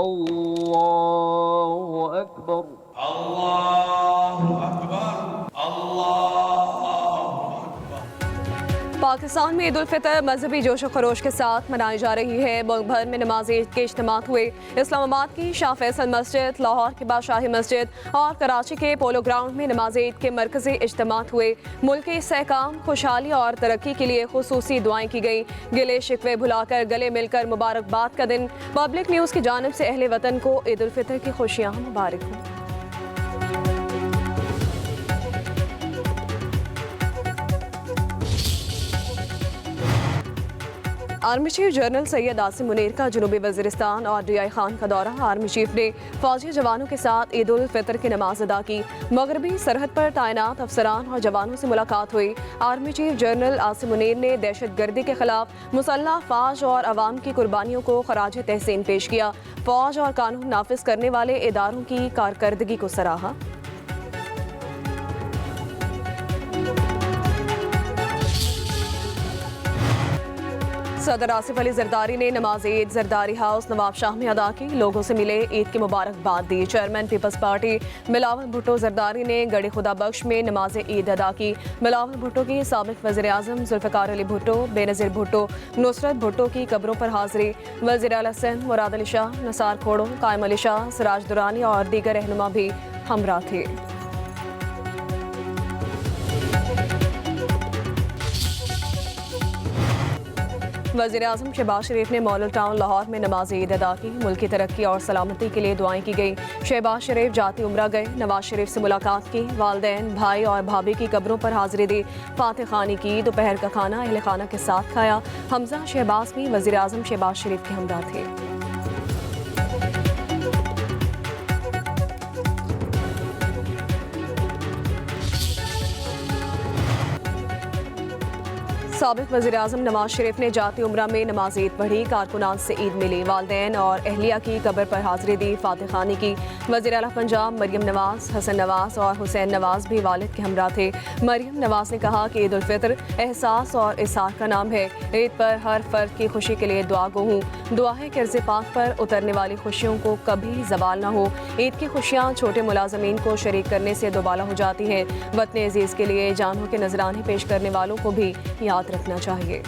अल्लाहु अकबर। अल्लाहु अकबर। अल्लाहु अकबर। पाकिस्तान में ईद उल फितर मजहबी जोश व खरोश के साथ मनाई जा रही है। मुल्क भर में नमाज ईद के इज्तिमात हुए। इस्लामाबाद की शाह फैसल मस्जिद, लाहौर की बादशाही मस्जिद और कराची के पोलो ग्राउंड में नमाज ईद के मरकजी इज्तिमात हुए। मुल्क के इस्तेहकाम, खुशहाली और तरक्की के लिए खुसूसी दुआएं की गई। गिले शिकवे भुलाकर गले मिलकर मुबारकबाद का दिन। पब्लिक न्यूज़ की जानिब से अहले वतन को ईद उल फितर की खुशियाँ मुबारक हों। Army chief general Syed Asim Munir का जनूबी वज़ीरिस्तान और DI खान का दौरा। आर्मी चीफ ने फौजी जवानों के साथ ईद उल फितर की नमाज अदा की। मगरबी सरहद पर तैनात अफसरान और जवानों से मुलाकात हुई। Army chief general Asim Munir ने दहशत गर्दी के खिलाफ मुसल्लह फ़ौज और अवाम की कुर्बानियों को खराज तहसीन पेश किया। फ़ौज और कानून नाफिज करने वाले इदारों की कारकर्दगी को सराहा। सदर आसिफ अली जरदारी ने नमाज ईद जरदारी हाउस नवाब शाह में अदा की। लोगों से मिले, ईद की मुबारकबाद दी। चेयरमैन पीपल्स पार्टी बिलावल भुट्टो जरदारी ने गड़ी खुदा बख्श में नमाज ईद अदा की। बिलावल भुट्टो की साबिक वज़ीर आज़म जुल्फ़िकार अली भुट्टो, बेनज़ीर भुट्टो, नुसरत भुट्टो की कब्रों पर हाजिरी। वज़ीर आला सिंध मुराद अली शाह, नसार खोड़ो, कायम अली शाह, सिराज दुरानी और दीगर रहनुमा भी हमरा थे। वज़ीर आज़म शहबाज शरीफ ने मॉडल टाउन लाहौर में नमाज ईद अदा की। मुल्क की तरक्की और सलामती के लिए दुआएं की गई। शहबाज शरीफ जाती उम्रा गए। नवाज शरीफ से मुलाकात की। वालदैन, भाई और भाभी की कब्रों पर हाजिरी दी। फातिह खानी की। दोपहर का खाना अहले खाना के साथ खाया। हमजा शहबाज भी वज़ीर आज़म शहबाज शरीफ के हमरा थे। साबिक वज़ीर आज़म नवाज शरीफ ने जाती उम्रा में नमाज ईद पढ़ी। कारकुनान से ईद मिली। वालदैन और अहलिया की कब्र पर हाजिरी दी। फातिह खानी की। वज़ीर आला पंजाब मरियम नवाज, हसन नवाज और हुसैन नवाज भी वालिद के हमरा थे। मरियम नवाज ने कहा कि ईद उल फितर एहसास और इसार का नाम है। ईद पर हर फर्द की खुशी के लिए दुआ गो हूँ। दुआ है कि अर्ज़ पाक पर उतरने वाली खुशियों को कभी ज़वाल न हो। ईद की खुशियाँ छोटे मुलाजमीन को शरीक करने से दोबाला हो जाती हैं। वतन अज़ीज़ के लिए जानों के नजराने पेश करने वालों को भी याद रखना चाहिए।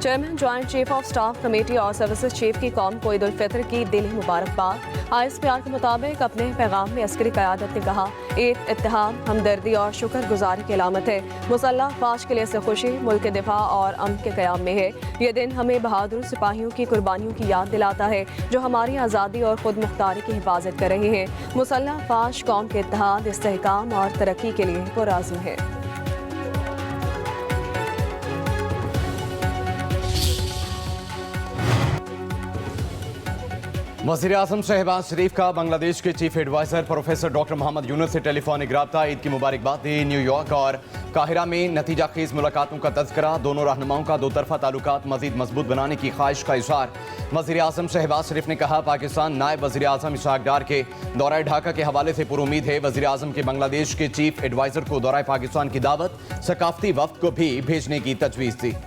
Chairman joint chief of staff committee और सर्विसेज चीफ की कौम को ईद उल फितर की दिली मुबारकबाद। ISPR के मुताबिक अपने पैगाम में अस्करी क़यादत ने कहा, ईद इत्तेहाद, हमदर्दी और शुक्रगुजारी की अलामत है। मुसल्लह फ़ौज के लिए से खुशी मुल्क के दिफा और अमन के क़याम में है। ये दिन हमें बहादुर सिपाहियों की कुर्बानियों की याद दिलाता है जो हमारी आज़ादी और खुद मुख्तारी की हिफाजत कर रहे हैं। मुसल्लह फ़ौज कौम के इत्तेहाद, इस्तेहकाम और तरक्की के लिए पुरआज़्म है। वज़ीर आज़म शहबाज शरीफ का बांग्लादेश के chief adviser professor doctor Mohammad Yunus से टेलीफोनिक रब्ता। ईद की मुबारकबाद दी। न्यूयॉर्क और काहिरा में नतीजा खेज मुलाकातों का तज़किरा। दोनों रहनुमाओं का दो तरफ़ा ताल्लुकात मज़ीद मजबूत बनाने की ख्वाहिश का इज़हार। वज़ीर आज़म शहबाज शरीफ ने कहा, पाकिस्तान नायब वज़ीर आज़म इसहाक डार के दौरे ढाका के हवाले से पुरुमीद है। वज़ीर आज़म के बांग्लादेश के चीफ एडवाइज़र को दौरे पाकिस्तान की दावत, सकाफ़ती वफ़द को भी भेजने की तजवीज़ दी।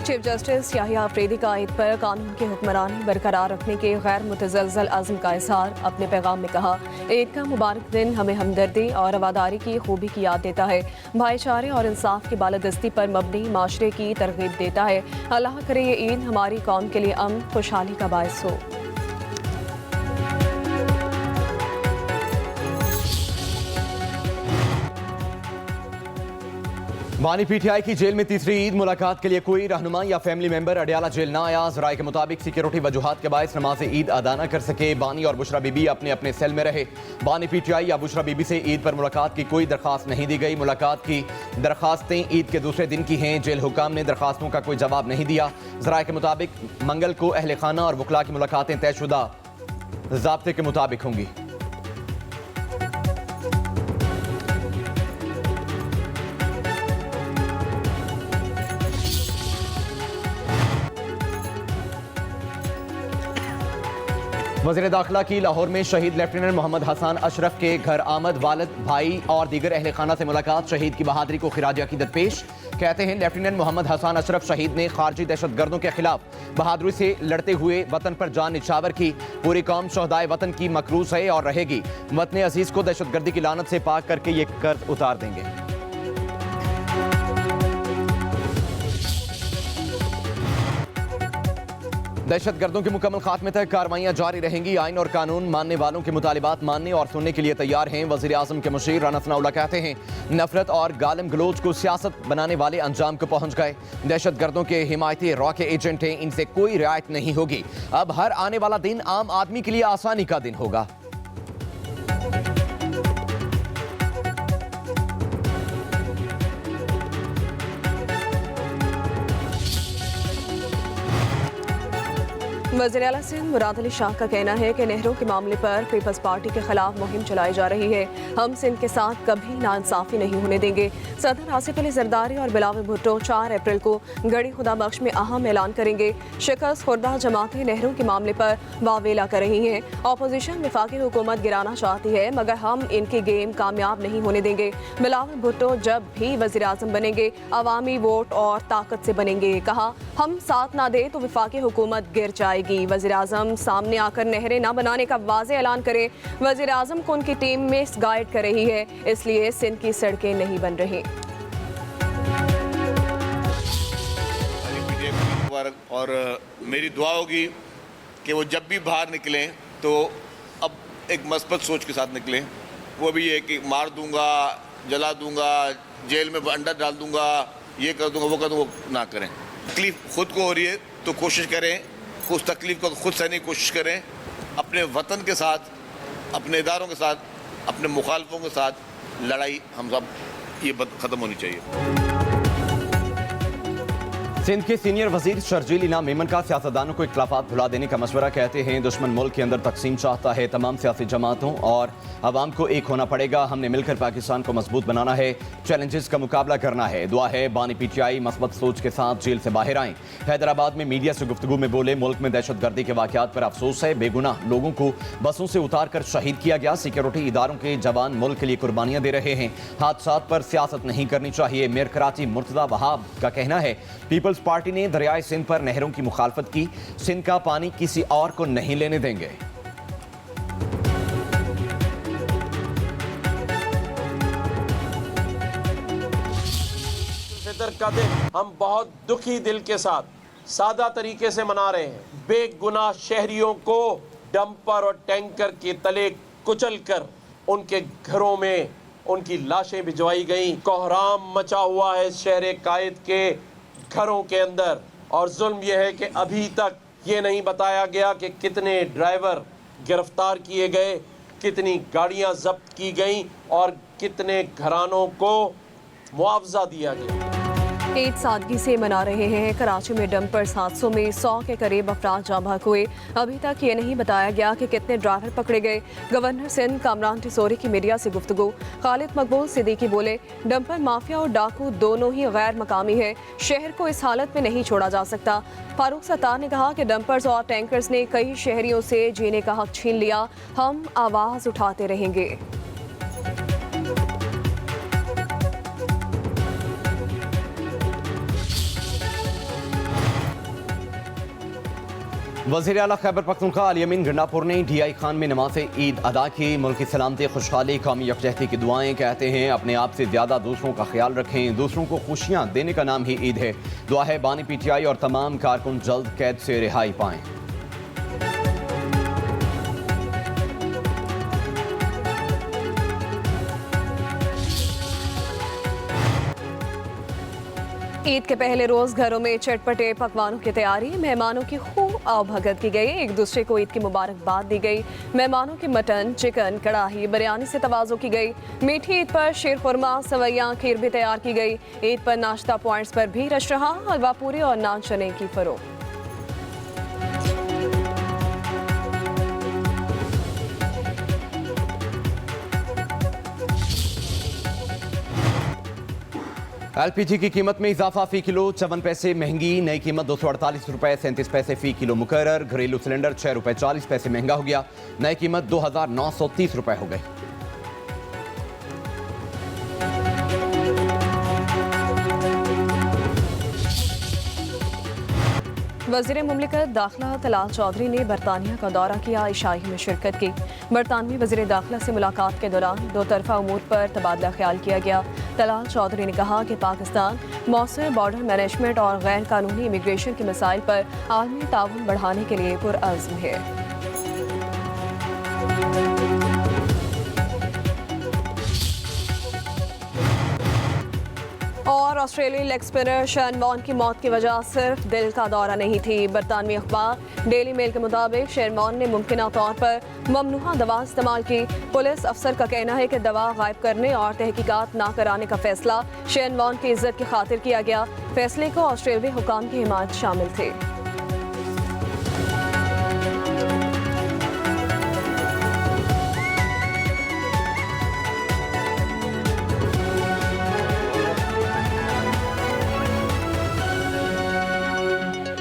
चीफ जस्टिस याहिया अफरीदी का ईद पर कानून की हुक्मरानी बरकरार रखने के गैर मुतज़लज़ल अज़्म का इज़हार। अपने पैगाम में कहा, ईद का मुबारक दिन हमें हमदर्दी और रवादारी की खूबी की याद देता है। भाईचारे और इंसाफ की बालादस्ती पर मबनी माशरे की तरगीब देता है। अल्लाह करे ये ईद हमारी कौम के लिए अमन खुशहाली का बायस हो। बानी PTI की जेल में तीसरी ईद। मुलाकात के लिए कोई रहनुमा या फैमिली मेंबर अडियाला जेल ना आया। ज़राए के मुताबिक सिक्योरिटी वजूहात के बायस नमाज ईद अदा न कर सके। बानी और बुशरा बीबी अपने अपने सेल में रहे। बानी PTI या बुशरा बीबी से ईद पर मुलाकात की कोई दरख्वास्त नहीं दी गई। मुलाकात की दरख्वास्तें ईद के दूसरे दिन की हैं। जेल हुकाम ने दरख्वास्तों का कोई जवाब नहीं दिया। ज़राए के मुताबिक मंगल को अहले खाना और वकला की मुलाकातें तयशुदा ज़ाब्ते के मुताबिक होंगी। वज़ीर दाखिला की लाहौर में शहीद लेफ्टिनेंट मोहम्मद हसन अशरफ के घर आमद, वालिद, भाई और दीगर अहले खाना से मुलाकात, शहीद की बहादुरी को खिराज अकीदत पेश। कहते हैं लेफ्टिनेंट मोहम्मद हसन अशरफ शहीद ने खारजी दहशतगर्दों के खिलाफ बहादुरी से लड़ते हुए वतन पर जान निछावर की। पूरी कौम शहदाए वतन की मकरूस है और रहेगी। वतन अजीज को दहशतगर्दी की लानत से पाक करके ये कर्ज उतार देंगे। दहशतगर्दों के मुकम्मल खात्मे तक कार्रवाइयां जारी रहेंगी। आइन और कानून मानने वालों के मुतालिबात मानने और सुनने के लिए तैयार हैं। वज़ीर आज़म के मुशीर राना सनाउल्लाह कहते हैं नफरत और गालिम गलोच को सियासत बनाने वाले अंजाम को पहुंच गए। दहशतगर्दों के हिमायती रॉ के एजेंट हैं, इनसे कोई रियायत नहीं होगी। अब हर आने वाला दिन आम आदमी के लिए आसानी का दिन होगा। वज़ीर आला सिंध मुराद अली शाह का कहना है कि नेहरू के मामले पर पीपल्स पार्टी के खिलाफ मुहिम चलाई जा रही है। हम सिंध के साथ कभी नाइंसाफी नहीं होने देंगे। सदर आसिफ अली जरदारी और बिलावल भुट्टो 4 अप्रैल को गढ़ी खुदा बख्श में अहम ऐलान करेंगे। शिकस्त खुर्दा जमातें नेहरू के मामले पर वावेला कर रही हैं। अपोजिशन वफाकी हुकूमत गिराना चाहती है, मगर हम इनकी गेम कामयाब नहीं होने देंगे। बिलावल भुट्टो जब भी वज़ीर आज़म बनेंगे अवामी वोट और ताकत से बनेंगे। कहा हम साथ ना दे तो वफाकी हुकूमत गिर जाएगी। वज़ीर आज़म सामने आकर नहरें न बनाने का वाज़े ऐलान करे। वज़ीर आज़म को उनकी टीम मिस गाइड कर रही है, इसलिए सिंध की सड़कें नहीं बन रही। और मेरी दुआ होगी कि वो जब भी बाहर निकलें तो अब एक मस्बत सोच के साथ निकलें। वो भी ये कि मार दूंगा, जला दूंगा, जेल में अंडा डाल दूंगा, ये कर दूंगा, वो कर दूंगा, ना करें। तकलीफ खुद को हो रही है तो कोशिश करें उस तकलीफ को खुद सहने की कोशिश करें। अपने वतन के साथ, अपने इदारों के साथ, अपने मुखालफों के साथ लड़ाई हम सब ये ख़त्म होनी चाहिए। सिंध के सीनियर वजीर शर्जील इनाम मेमन का सियासतदानों को इख्तिलाफात भुला देने का मशवरा। कहते हैं दुश्मन मुल्क के अंदर तकसीम चाहता है। तमाम सियासी जमातों और आवाम को एक होना पड़ेगा। हमने मिलकर पाकिस्तान को मजबूत बनाना है, चैलेंजेस का मुकाबला करना है। दुआ है बानी PTI मस्बत सोच के साथ जेल से बाहर आएँ। हैदराबाद में मीडिया से गुफ्तगू में बोले मुल्क में दहशतगर्दी के वाक़यात पर अफसोस है। बेगुनाह लोगों को बसों से उतार कर शहीद किया गया। सिक्योरिटी इदारों के जवान मुल्क के लिए कुर्बानियाँ दे रहे हैं। हादसात पर सियासत नहीं करनी चाहिए। मेयर कराची मुर्तज़ा वहाब का कहना है पीपल्स पार्टी ने दरियाए सिंध पर नहरों की मुखालफत की। सिंध का पानी किसी और को नहीं लेने देंगे। फितर का दिन हम बहुत दुखी दिल के साथ सादा तरीके से मना रहे हैं। बेगुनाह शहरियों को डंपर और टैंकर के तले कुचल कर उनके घरों में उनकी लाशें भिजवाई गई। कोहराम मचा हुआ है शहर कायद के घरों के अंदर। और जुल्म यह है कि अभी तक ये नहीं बताया गया कि कितने ड्राइवर गिरफ्तार किए गए, कितनी गाड़ियां जब्त की गईं और कितने घरानों को मुआवजा दिया गया। ईद सादगी से मना रहे हैं। कराची में डंपर्स हादसों में 100 के करीब अफराद जाँ बहक हुए। अभी तक ये नहीं बताया गया कि कितने ड्राइवर पकड़े गए। गवर्नर सिंध कामरान टिसोरी की मीडिया से गुफ्तगू। खालिद मकबूल सिद्दीकी बोले डंपर माफिया और डाकू दोनों ही गैर मकामी है, शहर को इस हालत में नहीं छोड़ा जा सकता। फारूक सत्तार ने कहा कि डंपर्स और टैंकर्स ने कई शहरियों से जीने का हक छीन लिया। हम आवाज़ उठाते रहेंगे। वज़ीर आला खैबर पख्तूनख्वा अली अमीन गंडापुर ने DI खान में नमाज ईद अदा की। मुल्क की सलामती, खुशहाली, कौमी यकजहती की दुआएं। कहते हैं अपने आप से ज़्यादा दूसरों का ख्याल रखें। दूसरों को खुशियाँ देने का नाम ही ईद है। दुआ है बानी PTI और तमाम कारकुन जल्द कैद से रिहाई पाएँ। ईद के पहले रोज घरों में चटपटे पकवानों की तैयारी। मेहमानों की खूब आवभगत की गई। एक दूसरे को ईद की मुबारकबाद दी गई। मेहमानों की मटन, चिकन, कड़ाही, बिरयानी से तवाज़ो की गई। मीठी ईद पर शीर खुरमा, सवैयाँ, खीर भी तैयार की गई। ईद पर नाश्ता पॉइंट्स पर भी रश रहा। हलवा पूरी और नान चने की फरोख्त। एलपीजी की कीमत में इजाफा फी किलो 54 पैसे महंगी, नई कीमत 248 रुपए 37 पैसे फी किलो मुकर्रर। घरेलू सिलेंडर 6 रुपए 40 पैसे महंगा हो गया, नई कीमत 2930 रुपए हो गई। वज़ीर मुमलिकत दाखिला तलाल चौधरी ने बरतानिया का दौरा किया, ईशाई में शिरकत की। बरतानवी वज़ीर दाखिला से मुलाकात के दौरान दो तरफा उमूर पर तबादला ख्याल किया गया। तलाल चौधरी ने कहा कि पाकिस्तान मौसर बॉर्डर मैनेजमेंट और गैर कानूनी इमिग्रेशन के मसाइल पर आलमी ताउन बढ़ाने के लिए पुरअज़्म है। और ऑस्ट्रेलियाई लेग स्पिनर शेन वॉर्न की मौत की वजह सिर्फ दिल का दौरा नहीं थी। बरतानवी अखबार डेली मेल के मुताबिक शेन वॉर्न ने मुमकिना तौर पर ममनुहा दवा इस्तेमाल की। पुलिस अफसर का कहना है कि दवा गायब करने और तहकीकात ना कराने का फैसला शेन वॉर्न की इज्जत की खातिर किया गया। फैसले को ऑस्ट्रेलियाई हुकाम की हिमायत शामिल थी।